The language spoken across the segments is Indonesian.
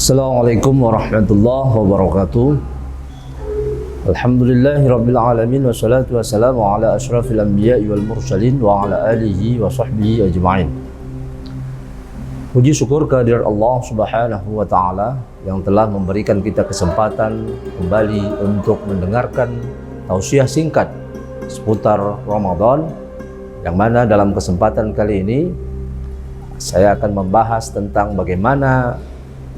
Assalamualaikum warahmatullahi wabarakatuh. Alhamdulillahirabbil alamin wassalatu wassalamu ala asyrafil anbiya'i wal mursalin wa ala alihi wa sahbihi ajma'in. Puji syukur kehadirat Allah Subhanahu wa taala yang telah memberikan kita kesempatan kembali untuk mendengarkan tausiah singkat seputar Ramadan, yang mana dalam kesempatan kali ini saya akan membahas tentang bagaimana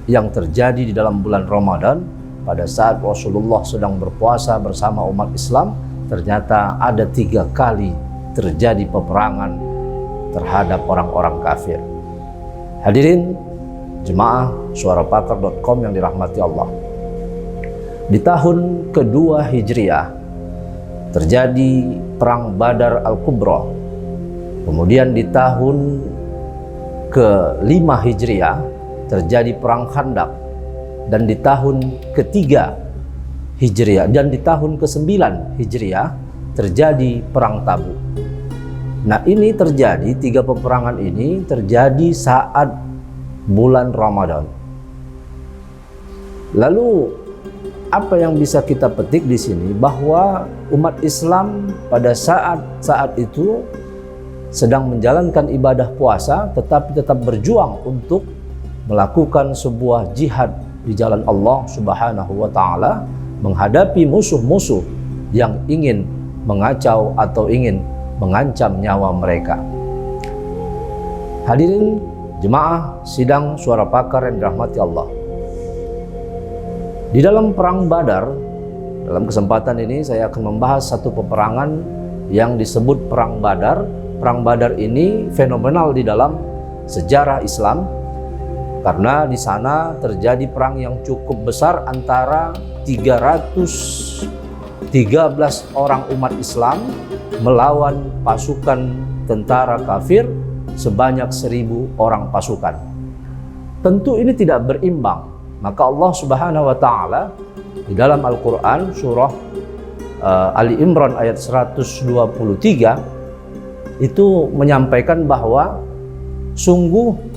yang terjadi di dalam bulan Ramadan pada saat Rasulullah sedang berpuasa bersama umat Islam. Ternyata ada 3 kali terjadi peperangan terhadap orang-orang kafir. Hadirin jemaah suarapakar.com yang dirahmati Allah, di tahun kedua Hijriah terjadi perang Badar Al-Kubra. Kemudian di tahun ke-5 Hijriah terjadi perang Khandaq, dan di tahun ketiga Hijriah dan di tahun ke-9 Hijriah terjadi perang Tabuk. Nah, ini terjadi 3 peperangan ini terjadi saat bulan Ramadan. Lalu apa yang bisa kita petik di sini, bahwa umat Islam pada saat itu sedang menjalankan ibadah puasa, tetapi tetap berjuang untuk melakukan sebuah jihad di jalan Allah Subhanahu wa taala, menghadapi musuh-musuh yang ingin mengacau atau ingin mengancam nyawa mereka. Hadirin jemaah sidang Suara Pakar yang dirahmati Allah, di dalam perang Badar, dalam kesempatan ini saya akan membahas satu peperangan yang disebut perang Badar. Perang Badar ini fenomenal di dalam sejarah Islam, karena di sana terjadi perang yang cukup besar antara 313 orang umat Islam melawan pasukan tentara kafir sebanyak 1000 orang pasukan. Tentu ini tidak berimbang. Maka Allah Subhanahu wa taala di dalam Al-Qur'an surah Ali Imran ayat 123 itu menyampaikan bahwa sungguh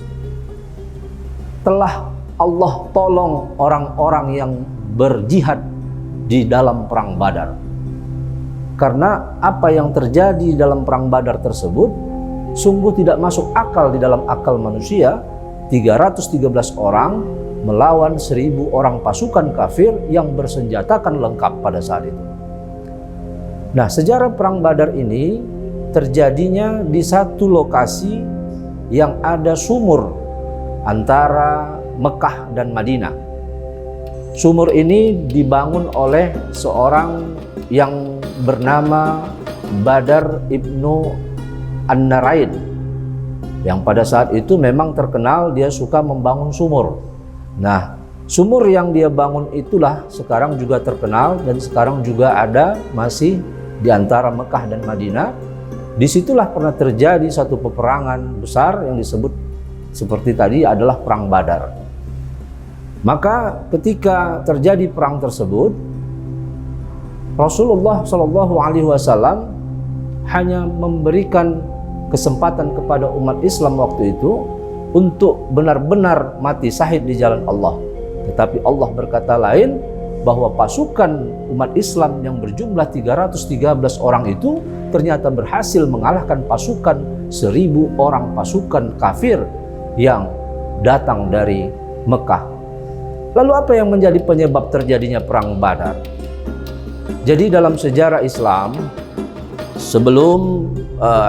telah Allah tolong orang-orang yang berjihad di dalam perang Badar. Karena apa yang terjadi dalam perang Badar tersebut sungguh tidak masuk akal di dalam akal manusia. 313 orang melawan 1000 orang pasukan kafir yang bersenjatakan lengkap pada saat itu. Nah, sejarah perang Badar ini terjadinya di satu lokasi yang ada sumur antara Mekah dan Madinah. Sumur ini dibangun oleh seorang yang bernama Badar ibnu An-Narain, yang pada saat itu memang terkenal dia suka membangun sumur. Nah, sumur yang dia bangun itulah sekarang juga terkenal dan sekarang juga ada masih di antara Mekah dan Madinah. Disitulah pernah terjadi satu peperangan besar yang disebut seperti tadi adalah perang Badar. Maka ketika terjadi perang tersebut, Rasulullah SAW hanya memberikan kesempatan kepada umat Islam waktu itu untuk benar-benar mati syahid di jalan Allah. Tetapi Allah berkata lain, bahwa pasukan umat Islam yang berjumlah 313 orang itu ternyata berhasil mengalahkan pasukan 1000 orang pasukan kafir yang datang dari Mekah. Lalu apa yang menjadi penyebab terjadinya perang Badar? Jadi dalam sejarah Islam sebelum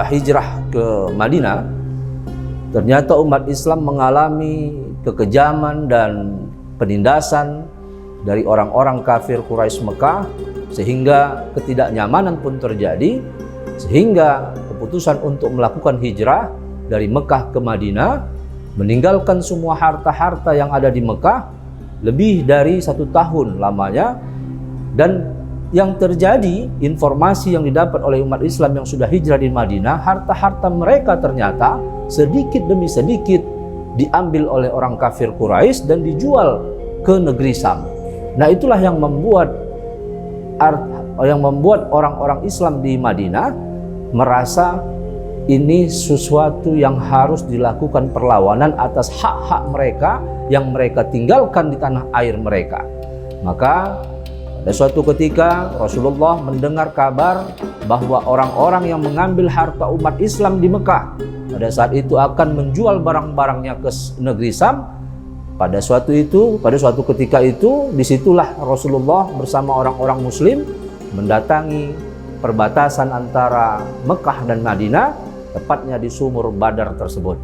hijrah ke Madinah, ternyata umat Islam mengalami kekejaman dan penindasan dari orang-orang kafir Quraisy Mekah, sehingga ketidaknyamanan pun terjadi, sehingga keputusan untuk melakukan hijrah dari Mekah ke Madinah, meninggalkan semua harta-harta yang ada di Mekah lebih dari 1 tahun lamanya. Dan yang terjadi, informasi yang didapat oleh umat Islam yang sudah hijrah di Madinah, harta-harta mereka ternyata sedikit demi sedikit diambil oleh orang kafir Quraisy dan dijual ke negeri Syam. Nah, itulah yang membuat orang-orang Islam di Madinah merasa ini sesuatu yang harus dilakukan perlawanan atas hak-hak mereka yang mereka tinggalkan di tanah air mereka. Maka pada suatu ketika Rasulullah mendengar kabar bahwa orang-orang yang mengambil harta umat Islam di Mekah pada saat itu akan menjual barang-barangnya ke negeri Syam. Pada suatu ketika itu, disitulah Rasulullah bersama orang-orang Muslim mendatangi perbatasan antara Mekah dan Madinah, tepatnya di sumur Badar tersebut.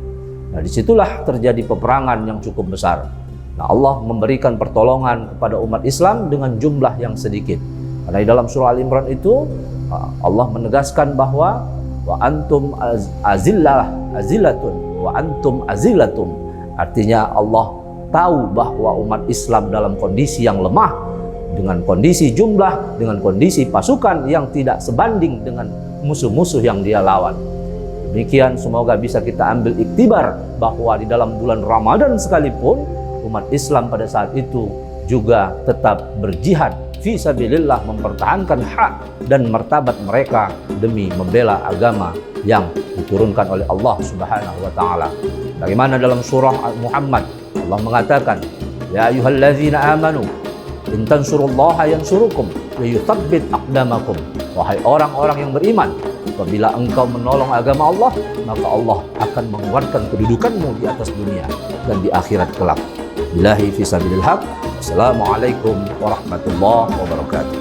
Nah, disitulah terjadi peperangan yang cukup besar. Nah, Allah memberikan pertolongan kepada umat Islam dengan jumlah yang sedikit. Karena di dalam surah Al-Imran itu Allah menegaskan bahwa wa antum azilatun wa antum azilatum. Artinya Allah tahu bahwa umat Islam dalam kondisi yang lemah, dengan kondisi jumlah, dengan kondisi pasukan yang tidak sebanding dengan musuh-musuh yang dia lawan. Demikian semoga bisa kita ambil iktibar bahwa di dalam bulan Ramadan sekalipun umat Islam pada saat itu juga tetap berjihad fi sabilillah, mempertahankan hak dan martabat mereka demi membela agama yang diturunkan oleh Allah Subhanahu wa taala. Bagaimana dalam surah Muhammad Allah mengatakan, ya ayyuhalladzina amanu in tansurullaha yansurukum wa yuthabbit aqdamakum. Wahai orang-orang yang beriman, apabila engkau menolong agama Allah, maka Allah akan menguatkan kedudukanmu di atas dunia dan di akhirat kelak. Billahi fi sabilil haq. Assalamualaikum warahmatullahi wabarakatuh.